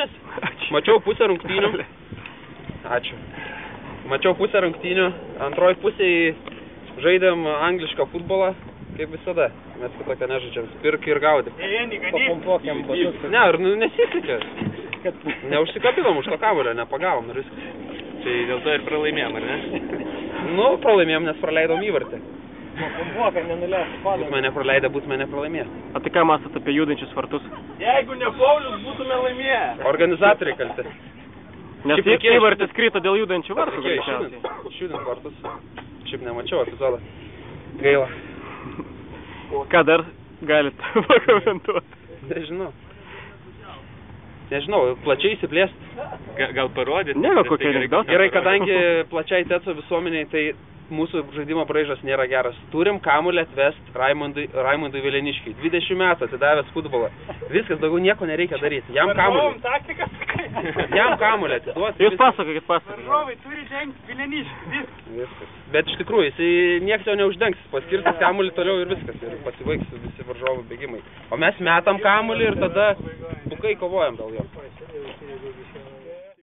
rungtynės. Mačiau pusę rungtynių. Ačiū. Mačiau pusę rungtynių. Antroji pusėje žaidėm anglišką futbolą, kaip visada. Mes kitokią nežaidžiam. Spirk ir gaudyk. Papumpuokiam batus. Ne, ir nesisekė. Neužsikapinom už to kamuolio, nepagavom ir viskas. Tai dėl to ir pralaimėjom, ar ne? Nu, pralaimėjom, nes praleidom įvartį. Papumpuokiam, nenuleis spadą. Būtume nepraleidę, būtume nepralaimėję. O tai ką mąstat apie judančius vartus? Jeigu ne Paulius, būtume laimėję. Organizatoriai kalti. Nes Šiaip reikėjo įvartis krito dėl judančių vartų. Reikėjo išjudint vartus. Šiaip nemačiau epizodą. Gaila. Ką dar galit pakomentuoti? Nežinau, plačiai įsiplėst. Gal parodyti? Ne, gal kokia anekdotą. Gerai, kadangi plačiai teco visuomeniai, tai mūsų žaidimo braižas nėra geras. Turim kamuolį atvest Raimundui Vileniškiui. 20 metų atidavęs futbolą. Viskas, daugiau nieko nereikia daryti. Jam kamuolį. Jam kamuolį atiduoti. Jūs pasakokit. Varžovai turi žengti Vileniškį. Viskas. Bet iš tikrųjų, jis nieks jo neuždengs. Paskirtas kamuolį toliau ir viskas. Ir pasibaigs visi varžovų bėgimai. O mes metam kamuolį ir tada bukai kovojam dėl jo.